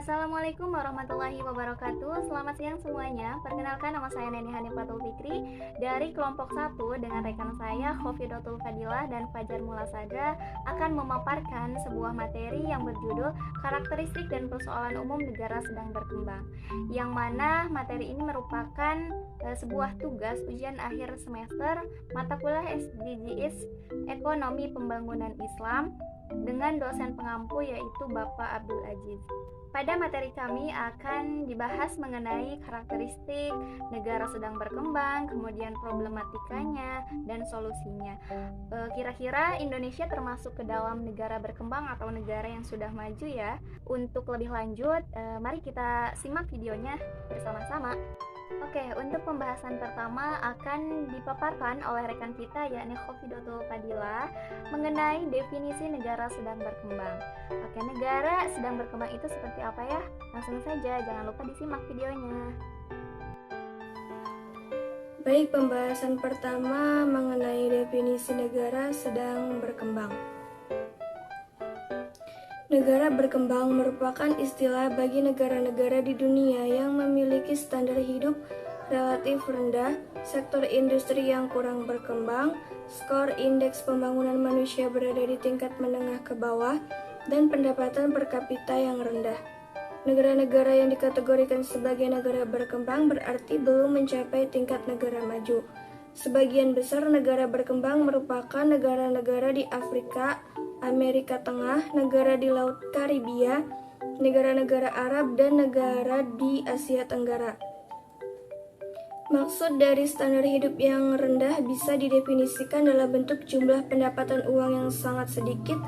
Assalamualaikum warahmatullahi wabarakatuh. Selamat siang semuanya. Perkenalkan, nama saya Neni Hanifatul Fikri dari kelompok 1 dengan rekan saya Khofidatul Fadilah dan Fajar Mulasadra akan memaparkan sebuah materi yang berjudul karakteristik dan persoalan umum negara sedang berkembang, yang mana materi ini merupakan sebuah tugas ujian akhir semester mata kuliah SDGs Ekonomi Pembangunan Islam dengan dosen pengampu yaitu Bapak Abdul Aziz. Pada materi kami akan dibahas mengenai karakteristik negara sedang berkembang, kemudian problematikanya dan solusinya. Kira-kira Indonesia termasuk ke dalam negara berkembang atau negara yang sudah maju ya? Untuk lebih lanjut, mari kita simak videonya bersama-sama. Oke, untuk pembahasan pertama akan dipaparkan oleh rekan kita yakni Khofidatul Fadilah mengenai definisi negara sedang berkembang. Oke, negara sedang berkembang itu seperti apa ya? Langsung saja, jangan lupa disimak videonya. Baik, pembahasan pertama mengenai definisi negara sedang berkembang. Negara berkembang merupakan istilah bagi negara-negara di dunia yang memiliki standar hidup relatif rendah, sektor industri yang kurang berkembang, skor indeks pembangunan manusia berada di tingkat menengah ke bawah, dan pendapatan per kapita yang rendah. Negara-negara yang dikategorikan sebagai negara berkembang berarti belum mencapai tingkat negara maju. Sebagian besar negara berkembang merupakan negara-negara di Afrika, Amerika Tengah, negara di Laut Karibia, negara-negara Arab, dan negara di Asia Tenggara. Maksud dari standar hidup yang rendah bisa didefinisikan dalam bentuk jumlah pendapatan uang yang sangat sedikit,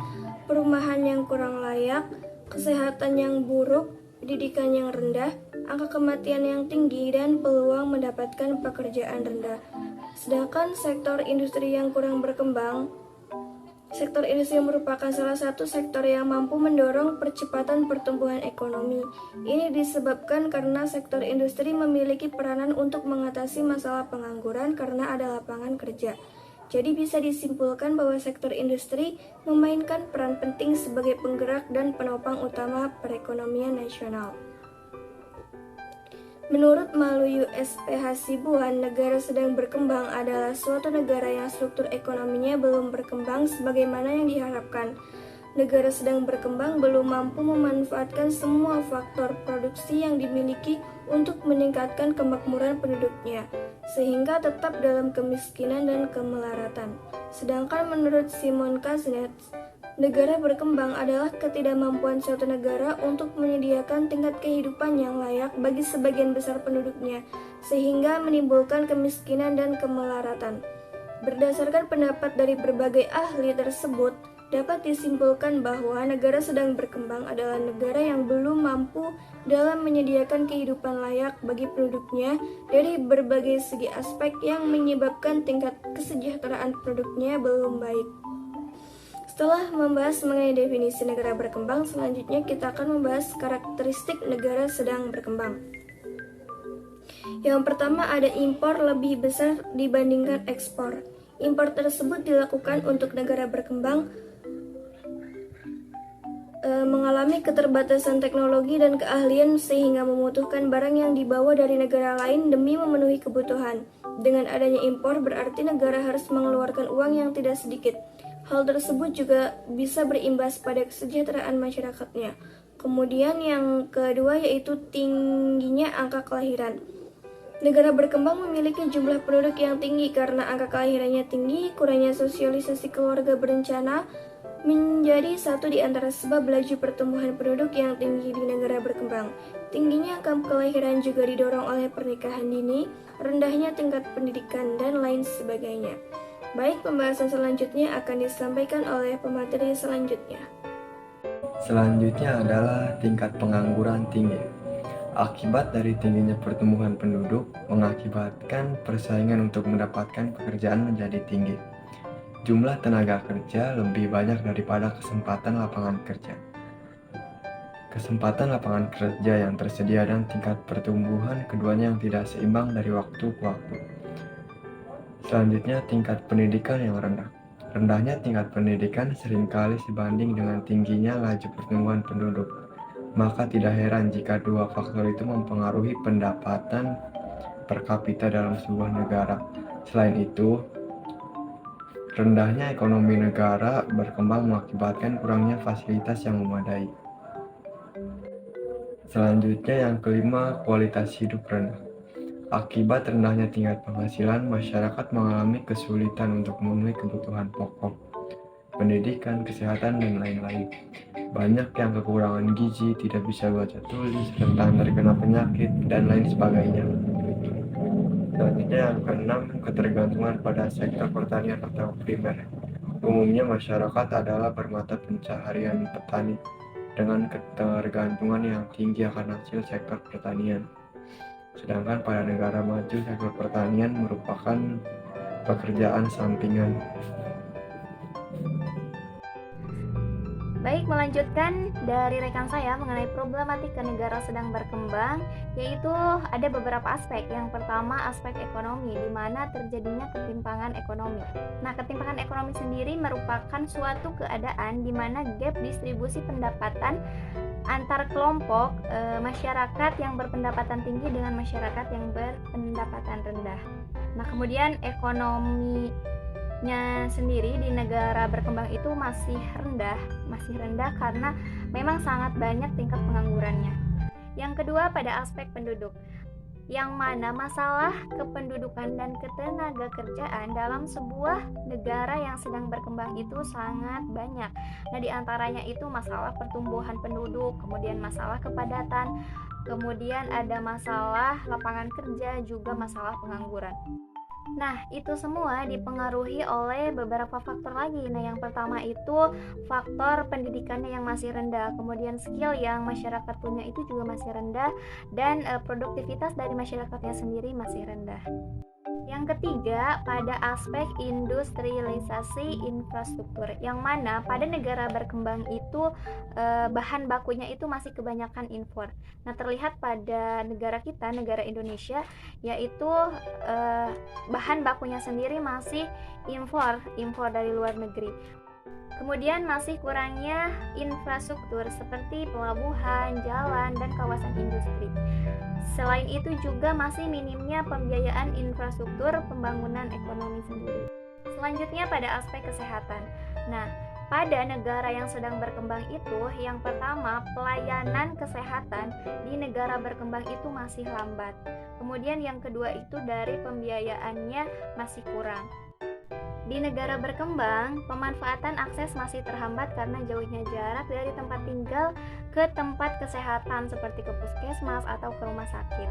perumahan yang kurang layak, kesehatan yang buruk, pendidikan yang rendah, angka kematian yang tinggi, dan peluang mendapatkan pekerjaan rendah. Sedangkan sektor industri yang kurang berkembang, sektor industri merupakan salah satu sektor yang mampu mendorong percepatan pertumbuhan ekonomi. Ini disebabkan karena sektor industri memiliki peranan untuk mengatasi masalah pengangguran karena ada lapangan kerja. Jadi bisa disimpulkan bahwa sektor industri memainkan peran penting sebagai penggerak dan penopang utama perekonomian nasional. Menurut Maluyu SP Hasibuan, negara sedang berkembang adalah suatu negara yang struktur ekonominya belum berkembang sebagaimana yang diharapkan. Negara sedang berkembang belum mampu memanfaatkan semua faktor produksi yang dimiliki untuk meningkatkan kemakmuran penduduknya, sehingga tetap dalam kemiskinan dan kemelaratan. Sedangkan menurut Simon Kuznets, negara berkembang adalah ketidakmampuan suatu negara untuk menyediakan tingkat kehidupan yang layak bagi sebagian besar penduduknya, sehingga menimbulkan kemiskinan dan kemelaratan. Berdasarkan pendapat dari berbagai ahli tersebut, dapat disimpulkan bahwa negara sedang berkembang adalah negara yang belum mampu dalam menyediakan kehidupan layak bagi penduduknya dari berbagai segi aspek yang menyebabkan tingkat kesejahteraan penduduknya belum baik. Setelah membahas mengenai definisi negara berkembang, selanjutnya kita akan membahas karakteristik negara sedang berkembang. Yang pertama ada impor lebih besar dibandingkan ekspor. Impor tersebut dilakukan untuk negara berkembang mengalami keterbatasan teknologi dan keahlian sehingga membutuhkan barang yang dibawa dari negara lain demi memenuhi kebutuhan. Dengan adanya impor berarti negara harus mengeluarkan uang yang tidak sedikit. Hal tersebut juga bisa berimbas pada kesejahteraan masyarakatnya. Kemudian yang kedua yaitu tingginya angka kelahiran. Negara berkembang memiliki jumlah penduduk yang tinggi karena angka kelahirannya tinggi, kurangnya sosialisasi keluarga berencana menjadi satu di antara sebab laju pertumbuhan penduduk yang tinggi di negara berkembang. Tingginya angka kelahiran juga didorong oleh pernikahan dini, rendahnya tingkat pendidikan, dan lain sebagainya. Baik, pembahasan selanjutnya akan disampaikan oleh pemateri selanjutnya. Selanjutnya adalah tingkat pengangguran tinggi. Akibat dari tingginya pertumbuhan penduduk mengakibatkan persaingan untuk mendapatkan pekerjaan menjadi tinggi. Jumlah tenaga kerja lebih banyak daripada kesempatan lapangan kerja. Kesempatan lapangan kerja yang tersedia dan tingkat pertumbuhan keduanya yang tidak seimbang dari waktu ke waktu. Selanjutnya, tingkat pendidikan yang rendah. Rendahnya tingkat pendidikan seringkali sebanding dengan tingginya laju pertumbuhan penduduk. Maka tidak heran jika dua faktor itu mempengaruhi pendapatan per kapita dalam sebuah negara. Selain itu, rendahnya ekonomi negara berkembang mengakibatkan kurangnya fasilitas yang memadai. Selanjutnya yang kelima, kualitas hidup rendah. Akibat rendahnya tingkat penghasilan, masyarakat mengalami kesulitan untuk memenuhi kebutuhan pokok, pendidikan, kesehatan, dan lain-lain. Banyak yang kekurangan gizi, tidak bisa baca tulis, rentan terkena penyakit, dan lain sebagainya. Selanjutnya yang keenam, ketergantungan pada sektor pertanian atau primer. Umumnya masyarakat adalah bermata pencaharian petani dengan ketergantungan yang tinggi akan hasil sektor pertanian. Sedangkan pada negara maju, sektor pertanian merupakan pekerjaan sampingan. Baik, melanjutkan dari rekan saya mengenai problematika negara sedang berkembang, yaitu ada beberapa aspek. Yang pertama, aspek ekonomi, di mana terjadinya ketimpangan ekonomi. Nah, ketimpangan ekonomi sendiri merupakan suatu keadaan di mana gap distribusi pendapatan antar kelompok masyarakat yang berpendapatan tinggi dengan masyarakat yang berpendapatan rendah. Nah, kemudian ekonominya sendiri di negara berkembang itu masih rendah karena memang sangat banyak tingkat penganggurannya. Yang kedua, pada aspek penduduk, yang mana masalah kependudukan dan ketenaga kerjaan dalam sebuah negara yang sedang berkembang itu sangat banyak. Nah, di antaranya itu masalah pertumbuhan penduduk, kemudian masalah kepadatan, kemudian ada masalah lapangan kerja, juga masalah pengangguran. Nah, itu semua dipengaruhi oleh beberapa faktor lagi. Nah, yang pertama itu faktor pendidikannya yang masih rendah, kemudian skill yang masyarakat punya itu juga masih rendah, dan produktivitas dari masyarakatnya sendiri masih rendah. Yang ketiga, pada aspek industrialisasi infrastruktur, yang mana pada negara berkembang itu bahan bakunya itu masih kebanyakan impor. Nah, terlihat pada negara kita, negara Indonesia, yaitu bahan bakunya sendiri masih impor dari luar negeri. Kemudian masih kurangnya infrastruktur seperti pelabuhan, jalan, dan kawasan industri. Selain itu juga masih minimnya pembiayaan infrastruktur pembangunan ekonomi sendiri. Selanjutnya pada aspek kesehatan. Nah, pada negara yang sedang berkembang itu, yang pertama, pelayanan kesehatan di negara berkembang itu masih lambat. Kemudian yang kedua itu dari pembiayaannya masih kurang. Di negara berkembang, pemanfaatan akses masih terhambat karena jauhnya jarak dari tempat tinggal ke tempat kesehatan seperti ke puskesmas atau ke rumah sakit.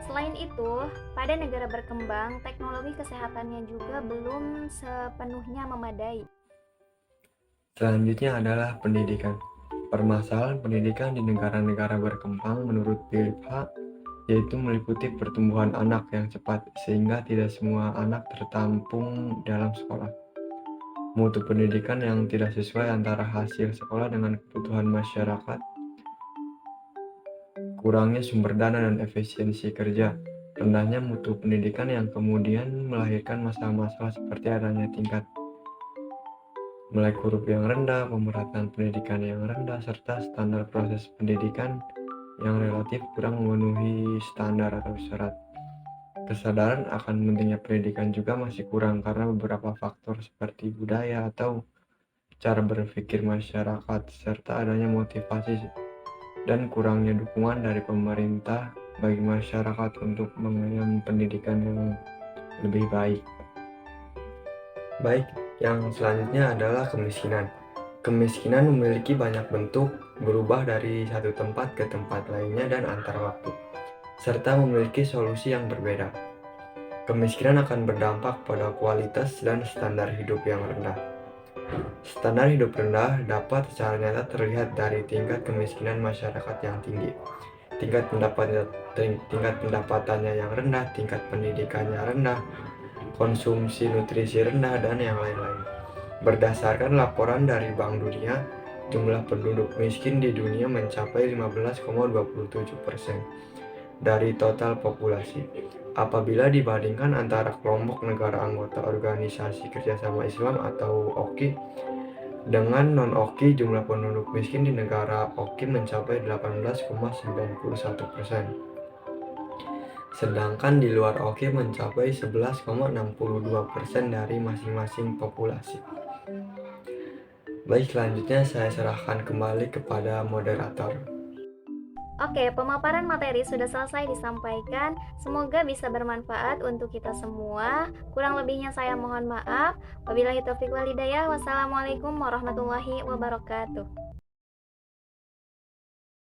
Selain itu, pada negara berkembang, teknologi kesehatannya juga belum sepenuhnya memadai. Selanjutnya adalah pendidikan. Permasalahan pendidikan di negara-negara berkembang menurut Philip H. yaitu meliputi pertumbuhan anak yang cepat, sehingga tidak semua anak tertampung dalam sekolah. Mutu pendidikan yang tidak sesuai antara hasil sekolah dengan kebutuhan masyarakat, kurangnya sumber dana dan efisiensi kerja, rendahnya mutu pendidikan yang kemudian melahirkan masalah-masalah seperti adanya tingkat nilai huruf yang rendah, pemerataan pendidikan yang rendah, serta standar proses pendidikan yang relatif kurang memenuhi standar atau syarat. Kesadaran akan pentingnya pendidikan juga masih kurang karena beberapa faktor seperti budaya atau cara berpikir masyarakat, serta adanya motivasi dan kurangnya dukungan dari pemerintah bagi masyarakat untuk mengenyam pendidikan yang lebih baik. Yang selanjutnya adalah kemiskinan. Kemiskinan memiliki banyak bentuk, berubah dari satu tempat ke tempat lainnya dan antar waktu, serta memiliki solusi yang berbeda. Kemiskinan akan berdampak pada kualitas dan standar hidup yang rendah. Standar hidup rendah dapat secara nyata terlihat dari tingkat kemiskinan masyarakat yang tinggi, tingkat pendapatannya yang rendah, tingkat pendidikannya rendah, konsumsi nutrisi rendah, dan yang lain-lain. Berdasarkan laporan dari Bank Dunia, jumlah penduduk miskin di dunia mencapai 15,27% dari total populasi. Apabila dibandingkan antara kelompok negara anggota Organisasi Kerjasama Islam atau OKI Dengan non-OKI, jumlah penduduk miskin di negara OKI mencapai 18,91%. Sedangkan di luar OKI mencapai 11,62% dari masing-masing populasi. Baik, selanjutnya saya serahkan kembali kepada moderator. Oke, pemaparan materi sudah selesai disampaikan. Semoga bisa bermanfaat untuk kita semua. Kurang lebihnya saya mohon maaf. Wabillahi taufiq wal hidayah. Wassalamualaikum warahmatullahi wabarakatuh.